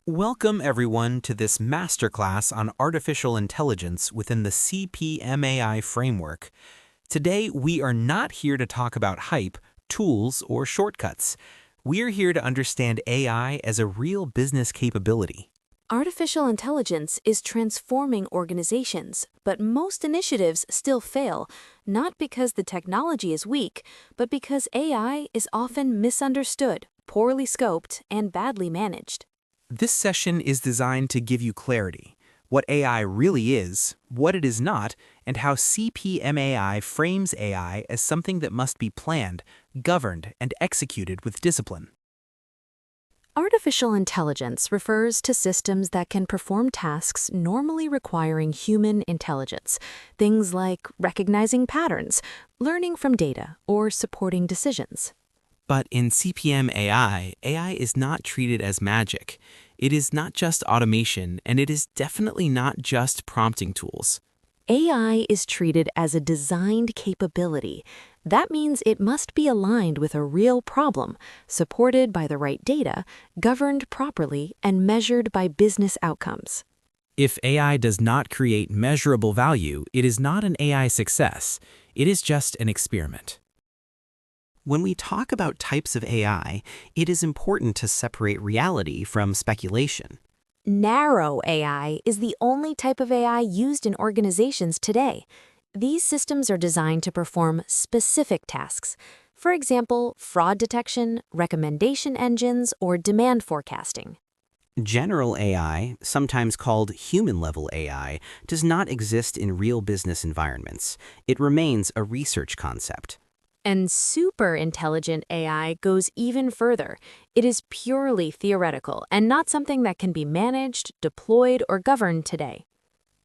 Welcome everyone to this masterclass on artificial intelligence within the CPMAI framework. Today, we are not here to talk about hype, tools, or shortcuts. We're here to understand AI as a real business capability. Artificial intelligence is transforming organizations, but most initiatives still fail, not because the technology is weak, but because AI is often misunderstood, poorly scoped, and badly managed. This session is designed to give you clarity, what AI really is, what it is not, and how CPMAI frames AI as something that must be planned, governed, and executed with discipline. Artificial intelligence refers to systems that can perform tasks normally requiring human intelligence, things like recognizing patterns, learning from data, or supporting decisions. But in CPMAI, AI is not treated as magic. It is not just automation, and it is definitely not just prompting tools. AI is treated as a designed capability. That means it must be aligned with a real problem, supported by the right data, governed properly, and measured by business outcomes. If AI does not create measurable value, it is not an AI success. It is just an experiment. When we talk about types of AI, it is important to separate reality from speculation. Narrow AI is the only type of AI used in organizations today. These systems are designed to perform specific tasks. For example, fraud detection, recommendation engines, or demand forecasting. General AI, sometimes called human-level AI, does not exist in real business environments. It remains a research concept. And super intelligent AI goes even further. It is purely theoretical and not something that can be managed, deployed, or governed today.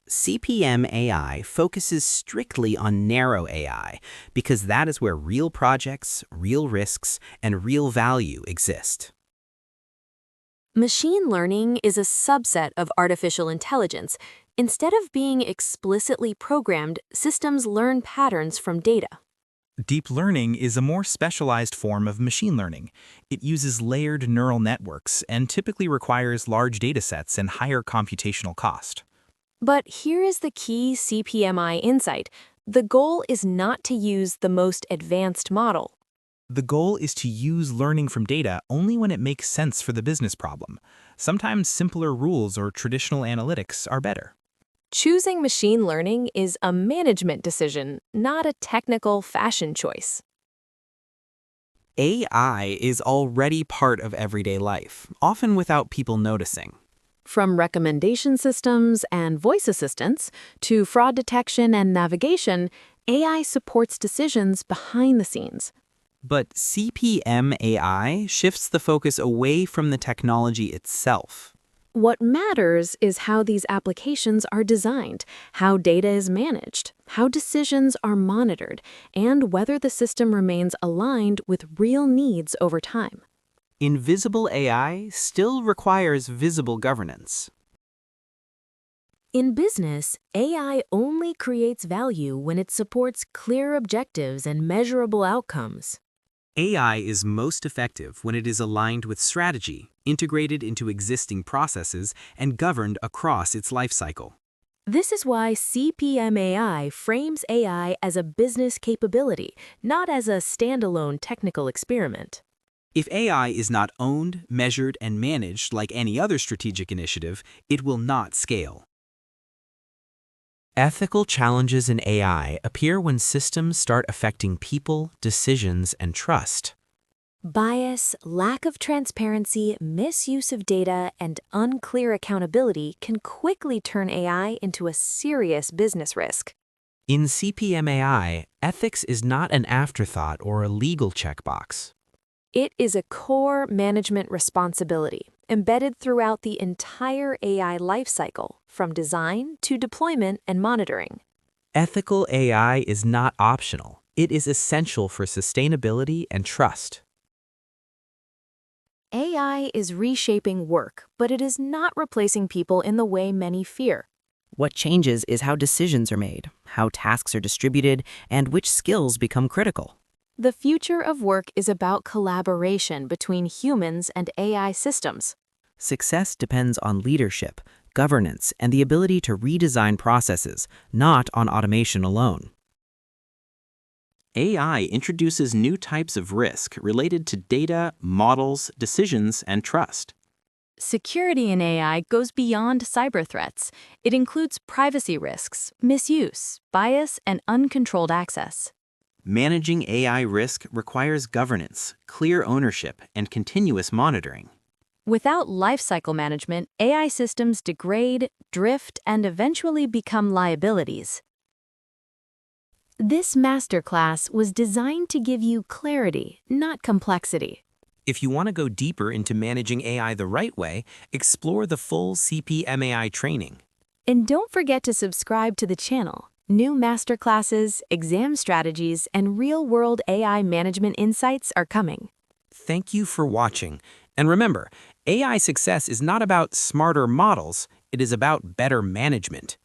CPMAI focuses strictly on narrow AI because that is where real projects, real risks, and real value exist. Machine learning is a subset of artificial intelligence. Instead of being explicitly programmed, systems learn patterns from data. Deep learning is a more specialized form of machine learning. It uses layered neural networks and typically requires large datasets and higher computational cost. But here is the key CPMI insight. The goal is not to use the most advanced model. The goal is to use learning from data only when it makes sense for the business problem. Sometimes simpler rules or traditional analytics are better. Choosing machine learning is a management decision, not a technical fashion choice. AI is already part of everyday life, often without people noticing. From recommendation systems and voice assistants to fraud detection and navigation, AI supports decisions behind the scenes. But CPMAI shifts the focus away from the technology itself. What matters is how these applications are designed, how data is managed, how decisions are monitored, and whether the system remains aligned with real needs over time. Invisible AI still requires visible governance. In business, AI only creates value when it supports clear objectives and measurable outcomes. AI is most effective when it is aligned with strategy, integrated into existing processes, and governed across its lifecycle. This is why CPMAI frames AI as a business capability, not as a standalone technical experiment. If AI is not owned, measured, and managed like any other strategic initiative, it will not scale. Ethical challenges in AI appear when systems start affecting people, decisions, and trust. Bias, lack of transparency, misuse of data, and unclear accountability can quickly turn AI into a serious business risk. In CPMAI, ethics is not an afterthought or a legal checkbox. It is a core management responsibility, embedded throughout the entire AI lifecycle, from design to deployment and monitoring. Ethical AI is not optional. It is essential for sustainability and trust. AI is reshaping work, but it is not replacing people in the way many fear. What changes is how decisions are made, how tasks are distributed, and which skills become critical. The future of work is about collaboration between humans and AI systems. Success depends on leadership, governance, and the ability to redesign processes, not on automation alone. AI introduces new types of risk related to data, models, decisions, and trust. Security in AI goes beyond cyber threats. It includes privacy risks, misuse, bias, and uncontrolled access. Managing AI risk requires governance, clear ownership, and continuous monitoring. Without lifecycle management, AI systems degrade, drift, and eventually become liabilities. This masterclass was designed to give you clarity, not complexity. If you want to go deeper into managing AI the right way, explore the full CPMAI training. And don't forget to subscribe to the channel. New masterclasses, exam strategies, and real-world AI management insights are coming. Thank you for watching. And remember, AI success is not about smarter models, it is about better management.